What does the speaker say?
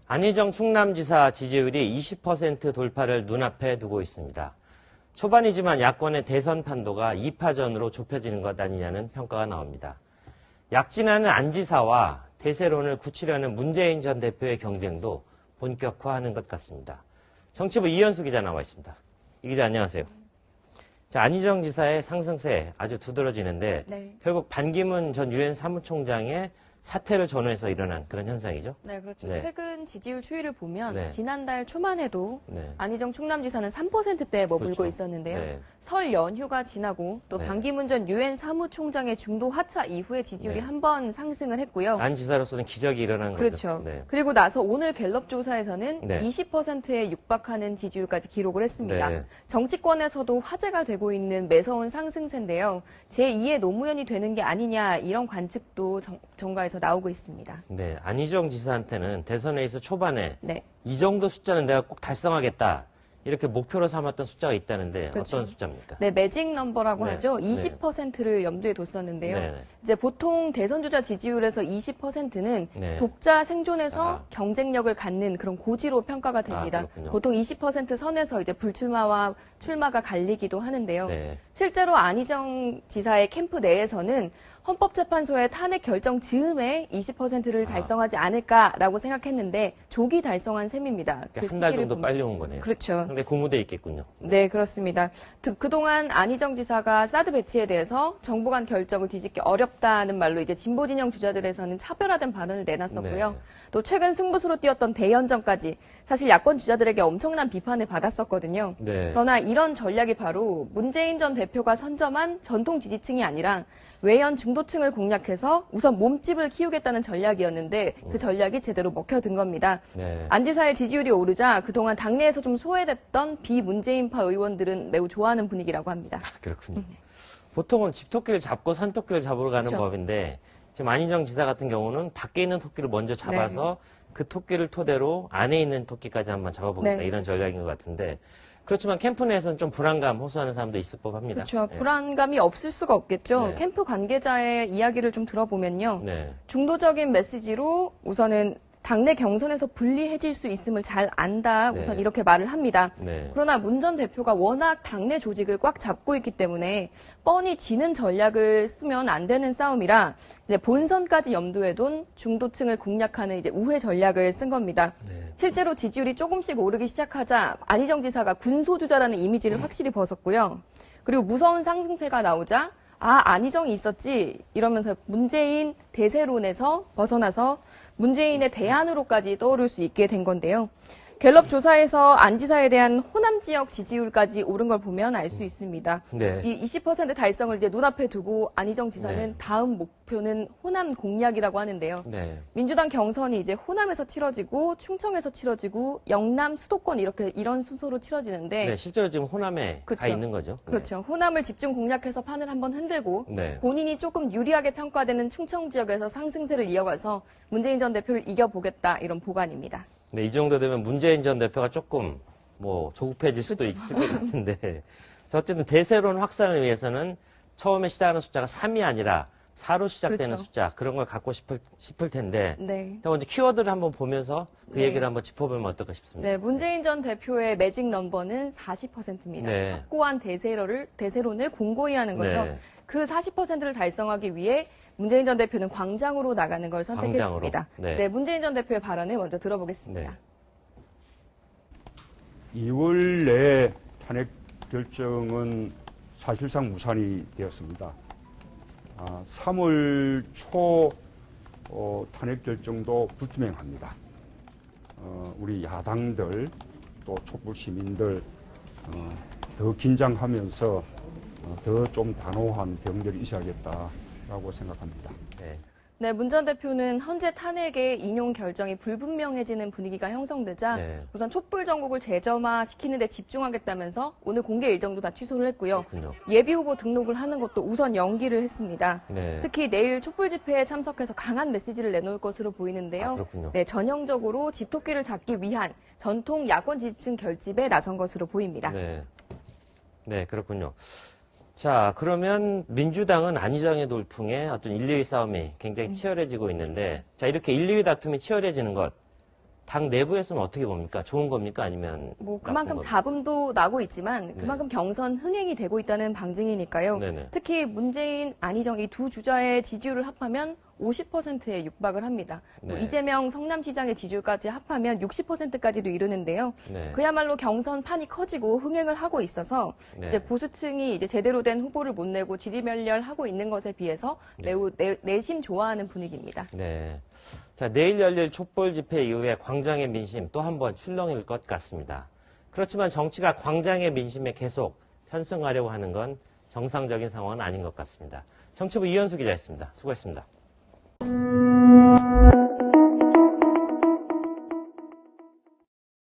안희정 충남지사 지지율이 20% 돌파를 눈앞에 두고 있습니다. 초반이지만 야권의 대선 판도가 2파전으로 좁혀지는 것 아니냐는 평가가 나옵니다. 약진하는 안 지사와 대세론을 굳히려는 문재인 전 대표의 경쟁도 본격화하는 것 같습니다. 정치부 이현수 기자 나와 있습니다. 이 기자 안녕하세요. 자, 안희정 지사의 상승세 아주 두드러지는데 결국 반기문 전 유엔 사무총장의 사퇴를 전후해서 일어난 그런 현상이죠? 네, 그렇죠. 최근 지지율 추이를 보면 지난달 초만 해도 네. 안희정 충남지사는 3%대에 머물고 그렇죠. 있었는데요. 설 연휴가 지나고 또 반기문 전 유엔 사무총장의 중도 하차 이후에 지지율이 한 번 상승을 했고요. 안 지사로서는 기적이 일어난 거죠. 그렇죠. 그리고 나서 오늘 갤럽 조사에서는 20%에 육박하는 지지율까지 기록을 했습니다. 정치권에서도 화제가 되고 있는 매서운 상승세인데요. 제2의 노무현이 되는 게 아니냐 이런 관측도 정가에서 나오고 있습니다. 네, 안희정 지사한테는 대선에서 초반에 이 정도 숫자는 내가 꼭 달성하겠다. 이렇게 목표로 삼았던 숫자가 있다는데 그렇죠. 어떤 숫자입니까? 네, 매직 넘버라고 하죠. 20%를 염두에 뒀었는데요. 이제 보통 대선 주자 지지율에서 20%는 독자 생존에서 경쟁력을 갖는 그런 고지로 평가가 됩니다. 보통 20% 선에서 이제 불출마와 출마가 갈리기도 하는데요. 실제로 안희정 지사의 캠프 내에서는 헌법재판소의 탄핵 결정 즈음에 20%를 달성하지 않을까라고 생각했는데 조기 달성한 셈입니다. 한 달 정도 빨리 온 거네요. 그렇죠. 상당히 고무돼 있겠군요. 네, 그렇습니다. 그동안 안희정 지사가 사드 배치에 대해서 정부 간 결정을 뒤집기 어렵다는 말로 이제 진보 진영 주자들에서는 차별화된 발언을 내놨었고요. 또 최근 승부수로 뛰었던 대연정까지 사실 야권 주자들에게 엄청난 비판을 받았었거든요. 그러나 이런 전략이 바로 문재인 전 대표가 선점한 전통 지지층이 아니라 외연 중도층을 공략해서 우선 몸집을 키우겠다는 전략이었는데 그 전략이 제대로 먹혀든 겁니다. 안 지사의 지지율이 오르자 그동안 당내에서 좀 소외됐던 비문재인파 의원들은 매우 좋아하는 분위기라고 합니다. 그렇군요. 보통은 집토끼를 잡고 산토끼를 잡으러 가는 법인데 지금 안희정 지사 같은 경우는 밖에 있는 토끼를 먼저 잡아서 그 토끼를 토대로 안에 있는 토끼까지 한번 잡아보겠다 이런 전략인 것 같은데 그렇지만 캠프 내에서는 좀 불안감 호소하는 사람도 있을 법합니다. 그렇죠. 불안감이 없을 수가 없겠죠. 캠프 관계자의 이야기를 좀 들어보면요. 중도적인 메시지로 우선은 당내 경선에서 불리해질 수 있음을 잘 안다. 우선 이렇게 말을 합니다. 그러나 문 전 대표가 워낙 당내 조직을 꽉 잡고 있기 때문에 뻔히 지는 전략을 쓰면 안 되는 싸움이라 이제 본선까지 염두에 둔 중도층을 공략하는 이제 우회 전략을 쓴 겁니다. 실제로 지지율이 조금씩 오르기 시작하자 안희정 지사가 군소주자라는 이미지를 확실히 벗었고요. 그리고 무서운 상승세가 나오자 안희정이 있었지 이러면서 문재인 대세론에서 벗어나서 문재인의 대안으로까지 떠오를 수 있게 된 건데요. 갤럽 조사에서 안 지사에 대한 호남 지역 지지율까지 오른 걸 보면 알 수 있습니다. 이 20% 달성을 이제 눈앞에 두고 안희정 지사는 다음 목표는 호남 공략이라고 하는데요. 민주당 경선이 이제 호남에서 치러지고 충청에서 치러지고 영남 수도권 이런 순서로 치러지는데 실제로 지금 호남에 가 있는 거죠. 그렇죠. 호남을 집중 공략해서 판을 한번 흔들고 본인이 조금 유리하게 평가되는 충청 지역에서 상승세를 이어가서 문재인 전 대표를 이겨보겠다 이런 보관입니다. 이 정도 되면 문재인 전 대표가 조금 조급해질 수도 있을 것 같은데 어쨌든 대세론 확산을 위해서는 처음에 시작하는 숫자가 3이 아니라 4로 시작되는 숫자 그런 걸 갖고 싶을 텐데 먼저 키워드를 한번 보면서 그 얘기를 한번 짚어보면 어떨까 싶습니다. 문재인 전 대표의 매직 넘버는 40%입니다. 확고한 대세론을 공고히 하는 거죠. 그 40%를 달성하기 위해 문재인 전 대표는 광장으로 나가는 걸 선택했습니다. 문재인 전 대표의 발언을 먼저 들어보겠습니다. 2월 내 탄핵 결정은 사실상 무산이 되었습니다. 3월 초 탄핵 결정도 불투명합니다. 우리 야당들 또 촛불 시민들 더 긴장하면서 더 좀 단호한 경계를 있어야겠다라고 생각합니다. 문 전 대표는 현재 탄핵의 인용 결정이 불분명해지는 분위기가 형성되자 우선 촛불 정국을 재점화시키는 데 집중하겠다면서 오늘 공개 일정도 다 취소를 했고요. 예비후보 등록을 하는 것도 우선 연기를 했습니다. 특히 내일 촛불 집회에 참석해서 강한 메시지를 내놓을 것으로 보이는데요. 전형적으로 집토끼를 잡기 위한 전통 야권 지지층 결집에 나선 것으로 보입니다. 그렇군요. 자, 그러면 민주당은 안희정의 돌풍에 어떤 1, 2위 싸움이 굉장히 치열해지고 있는데, 자, 이렇게 1, 2위 다툼이 치열해지는 것, 당 내부에서는 어떻게 봅니까? 좋은 겁니까? 아니면 뭐 그만큼 잡음도 나고 있지만 그만큼 경선 흥행이 되고 있다는 방증이니까요. 네네. 특히 문재인, 안희정 이 두 주자의 지지율을 합하면 50%에 육박을 합니다. 뭐 이재명 성남시장의 지지율까지 합하면 60%까지도 이르는데요. 그야말로 경선판이 커지고 흥행을 하고 있어서 이제 보수층이 이제 제대로 된 후보를 못 내고 지리멸렬하고 있는 것에 비해서 매우 내심 좋아하는 분위기입니다. 네. 자, 내일 열릴 촛불 집회 이후에 광장의 민심 또 한 번 출렁일 것 같습니다. 그렇지만 정치가 광장의 민심에 계속 편승하려고 하는 건 정상적인 상황은 아닌 것 같습니다. 정치부 이현수 기자였습니다. 수고했습니다.